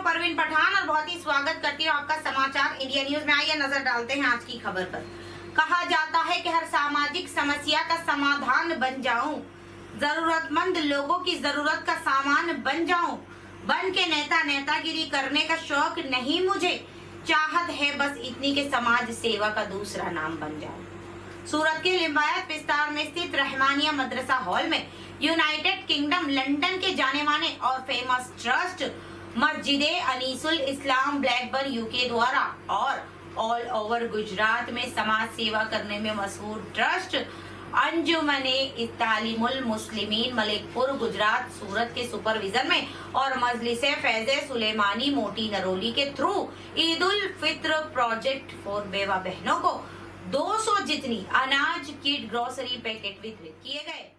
परवीन पठान और बहुत ही स्वागत करती हूँ आपका समाचार इंडिया न्यूज में। आइए नजर डालते हैं आज की खबर पर। कहा जाता है कि हर सामाजिक समस्या का समाधान बन जाऊं, जरूरतमंद लोगों की जरूरत का सामान बन जाऊं। बन के नेतागिरी करने का शौक नहीं मुझे, चाहत है बस इतनी के समाज सेवा का दूसरा नाम बन जाऊं। सूरत के लिंबायत विस्तार में स्थित रहमानिया मदरसा हॉल में यूनाइटेड किंगडम लंदन के जाने माने और famous trust Masjide Anisul Islam Blackburn UK द्वारा और ऑल ओवर गुजरात में समाज सेवा करने में मशहूर ट्रस्ट अंजुमने तालीमुल मुस्लिमीन मलिकपुर गुजरात सूरत के सुपरविजन में और मजलिसे फैज़े सुलेमानी मोटी नरोली के through Eid ul Fitr project for बेवा बहनों को 200 जितनी अनाज किट ग्रोसरी पैकेट वितरित किए गए।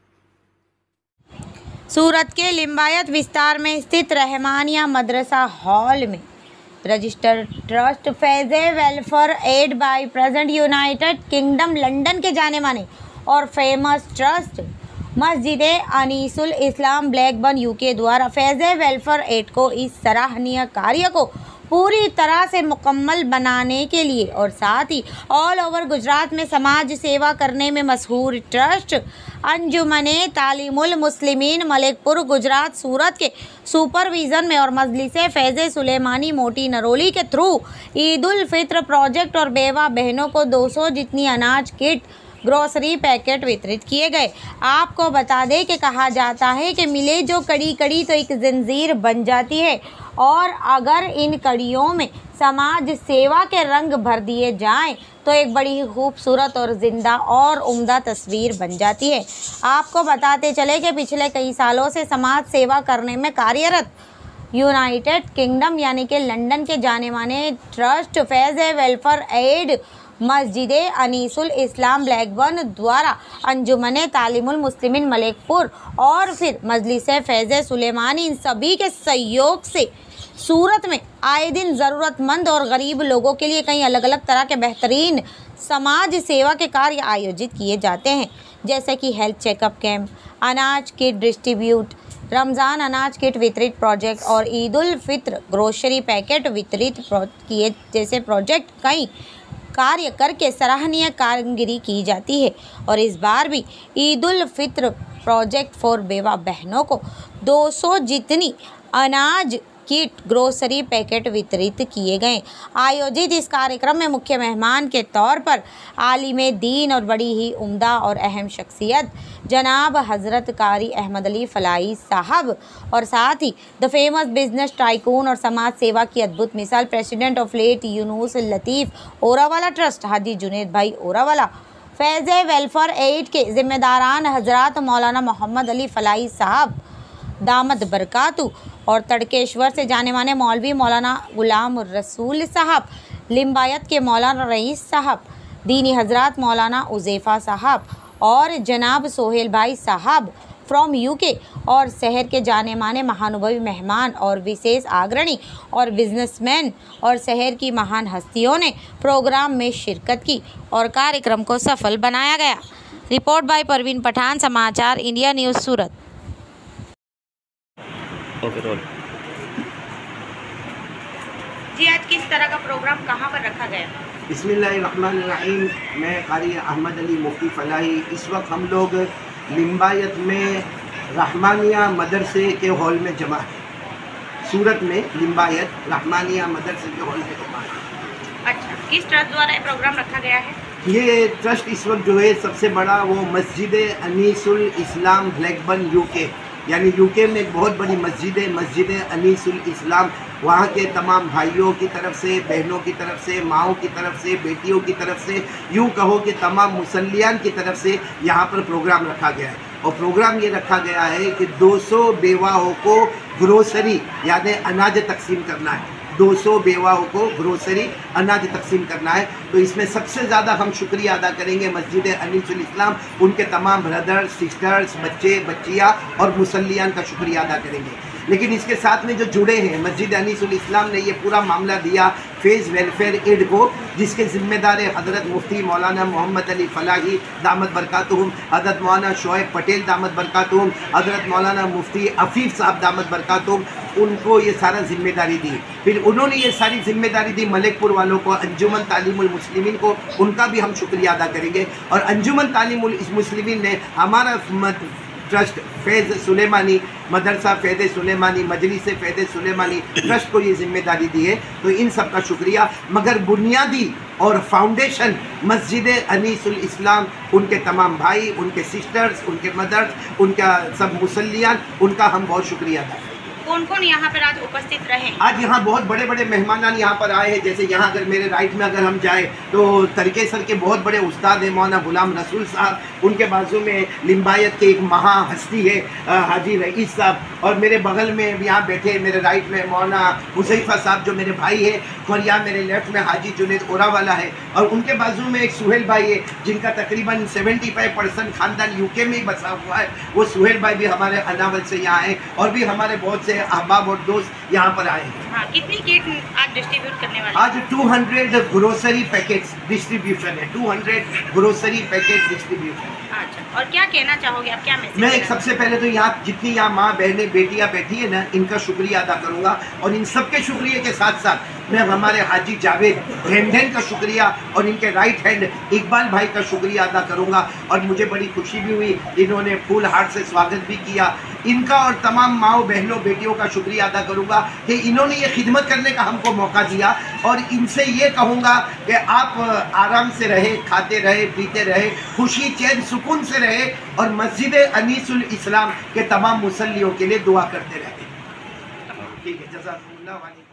सूरत के लिंबायत विस्तार में स्थित रहमानिया मदरसा हॉल में registered trust Faize welfare aid by present United Kingdom London के जाने माने और famous trust Masjide Anisul Islam Blackburn UK द्वारा फैज़े वेलफेयर एड को इस सराहनीय कार्य को पूरी तरह से मुकम्मल बनाने के लिए और साथ ही ऑल ओवर गुजरात में समाज सेवा करने में मशहूर ट्रस्ट अंजुमने तालीमुल मुस्लिमीन मलिकपुर गुजरात सूरत के सुपरविजन में और मजलिसे फैज़े सुलेमानी मोटी नरोली के थ्रू ईद उल फित्र प्रोजेक्ट और बेवा बहनों को 200 जितनी अनाज किट ग्रोसरी पैकेट वितरित किए गए। आपको बता दें कि कहा जाता है कि मिले जो कड़ी कड़ी तो एक जंजीर बन जाती है और अगर इन कड़ियों में समाज सेवा के रंग भर दिए जाएं तो एक बड़ी ही खूबसूरत और जिंदा और उम्दा तस्वीर बन जाती है। आपको बताते चले कि पिछले कई सालों से समाज सेवा करने में कार्यरत यूनाइटेड किंगडम यानी कि लंदन के जाने माने trust Faize welfare add मस्जिदे Anisul Islam Blackburn द्वारा अंजुमने तालीमुल मुस्लिमीन मलिकपुर और फिर मजलिसे फैज़े सुलेमानी इन सभी के सहयोग से सूरत में आए दिन ज़रूरतमंद और गरीब लोगों के लिए कई अलग अलग तरह के बेहतरीन समाज सेवा के कार्य आयोजित किए जाते हैं, जैसे कि हेल्थ चेकअप कैंप, अनाज किट डिस्ट्रीब्यूट, रमज़ान अनाज किट वितरित प्रोजेक्ट और ईद उल फित्र ग्रोसरी पैकेट वितरित किए जैसे प्रोजेक्ट कई कार्य करके सराहनीय कामगिरी की जाती है। और इस बार भी ईद उल फित्र प्रोजेक्ट फॉर बेवा बहनों को 200 जितनी अनाज किट ग्रोसरी पैकेट वितरित किए गए। आयोजित इस कार्यक्रम में मुख्य मेहमान के तौर पर आलिमे दीन और बड़ी ही उम्दा और अहम शख्सियत जनाब हज़रत कारी अहमद अली फलाई साहब और साथ ही द फेमस बिजनेस टाइकून और समाज सेवा की अद्भुत मिसाल president of late Yunus Latif Orawala trust Haji Junaid भाई ओरावाला, फैज़े वेलफेयर एड के जिम्मेदारान हजरत मौलाना मोहम्मद अली फलाई साहब दामद बरकातु और तड़केश्वर से जाने माने मौलवी मौलाना गुलाम रसूल साहब, लिंबायत के मौलाना रईस साहब, दीनी हजरत मौलाना उज़ैफ़ा साहब और जनाब सोहेल भाई साहब फ्रॉम यूके और शहर के जाने माने महानुभवी मेहमान और विशेष अग्रणी और बिजनेसमैन और शहर की महान हस्तियों ने प्रोग्राम में शिरकत की और कार्यक्रम को सफल बनाया गया। रिपोर्ट बाय परवीन पठान, समाचार इंडिया न्यूज़ सूरत। जी, आज किस तरह का प्रोग्राम कहाँ पर रखा गया? बिस्मिल्लाहिर्रहमानिर्रहीम। मैं कारी अहमद अली मुफ्ती फलाही। इस वक्त हम लोग लिंबायत में रहमानिया मदरसे के हॉल में जमा है। सूरत में लिंबायत रहमानिया मदरसे के हॉल में जमा है। अच्छा, किस ट्रस्ट द्वारा ये प्रोग्राम रखा गया है? ये ट्रस्ट इस वक्त जो है सबसे बड़ा वो मस्जिदे अनीसुल इस्लाम ब्लैकबर्न यूके यानी यूके में एक बहुत बड़ी मस्जिद है, मस्जिद अनीसुल इस्लाम। वहाँ के तमाम भाइयों की तरफ से, बहनों की तरफ से, माओं की तरफ से, बेटियों की तरफ से, यूँ कहो कि तमाम मुसल्लियान की तरफ से यहाँ पर प्रोग्राम रखा गया है। और प्रोग्राम ये रखा गया है कि 200 बेवाओं को ग्रोसरी यानी अनाज तकसीम करना है। 200 बेवाओं को ग्रोसरी अनाज तकसीम करना है। तो इसमें सबसे ज़्यादा हम शुक्रिया अदा करेंगे मस्जिद अनीसुल इस्लाम, उनके तमाम ब्रदर्स, सिस्टर्स, बच्चे बच्चियाँ और मुसल्लियान का शुक्रिया अदा करेंगे। लेकिन इसके साथ में जो जुड़े हैं मस्जिद अनीसुल इस्लाम ने ये पूरा मामला दिया फेज़ वेलफेयर एड को, जिसके ज़िम्मेदार है हज़रत मुफ्ती मौलाना मोहम्मद अली फ़लाही दामद बरकातुहुम, हज़रत मौलाना शोएब पटेल दामद बरकातुहुम, हज़रत मौलाना मुफ्ती अफ़ीफ़ साहब दामद बरकातुहुम, उनको ये सारा जिम्मेदारी दी। फिर उन्होंने ये सारी जिम्मेदारी दी मलिकपुर वालों को, अंजुमन तालीमुल मुस्लिमीन को, उनका भी हम शुक्रिया अदा करेंगे। और अंजुमन तालीमुल मुस्लिमीन ने हमारा ट्रस्ट फैज़ सुलेमानी मदरसा फैज़ सुलेमानी मजलिस फैज़ सुलेमानी ट्रस्ट को ये जिम्मेदारी दी है, तो इन सब का शुक्रिया। मगर बुनियादी और फाउंडेशन मस्जिद अनीसुल इस्लाम, उनके तमाम भाई, उनके सिस्टर्स, उनके मदर्स, उनका सब मुसल्लियान, उनका हम बहुत शुक्रिया अदा करें। कौन कौन यहाँ पर आज उपस्थित रहे? आज यहाँ बहुत बड़े बड़े मेहमान यहाँ पर आए हैं। जैसे यहाँ अगर मेरे राइट में अगर हम जाए तो तरीकेसर के बहुत बड़े उस्ताद हैं मौलाना गुलाम रसूल साहब, उनके बाजू में लिम्बायत के एक महा हस्ती है हाजी रईस साहब, और मेरे बगल में यहाँ बैठे मेरे राइट में मौलाना हुज़ैफ़ा साहब जो मेरे भाई है, और यहाँ मेरे लेफ्ट में हाजी जुनैद ओरावाला है, और उनके बाजू में एक सुहेल भाई है जिनका तकरीबन 75% ख़ानदान यूके में ही बसा हुआ है। वो सुहेल भाई भी हमारे अनावल से यहाँ हैं, और भी हमारे बहुत से अहबाब और दोस्त यहाँ पर आए हैं। हाँ, कितनी किट आज डिस्ट्रीब्यूट करने वाले? आज 200 ग्रोसरी पैकेट्स डिस्ट्रीब्यूशन है, 200 ग्रोसरी पैकेट डिस्ट्रीब्यूशन। अच्छा, और क्या कहना चाहोगे आप, क्या मैसेज? मैं एक सबसे पहले तो यहाँ जितनी यहाँ माँ बहनें बेटियाँ बैठी है ना, इनका शुक्रिया अदा करूँगा, और इन सब के शुक्रिया के साथ साथ मैं हमारे हाजी जावेद हेंडेन का शुक्रिया और इनके राइट हैंड इकबाल भाई का शुक्रिया अदा करूँगा। और मुझे बड़ी खुशी भी हुई, इन्होंने फुल हार्ट से स्वागत भी किया। इनका और तमाम माओ बहनों बेटियों का शुक्रिया अदा करूँगा कि इन्होंने ये खिदमत करने का हमको मौका दिया, और इनसे ये कहूँगा कि आप आराम से रहे, खाते रहे, पीते रहे, खुशी चैन सुकून से रहे, और मस्जिद अनीसुल इस्लाम के तमाम मुसल्लियों के लिए दुआ करते रहे। ठीक है, जज़ाकुमुल्लाह।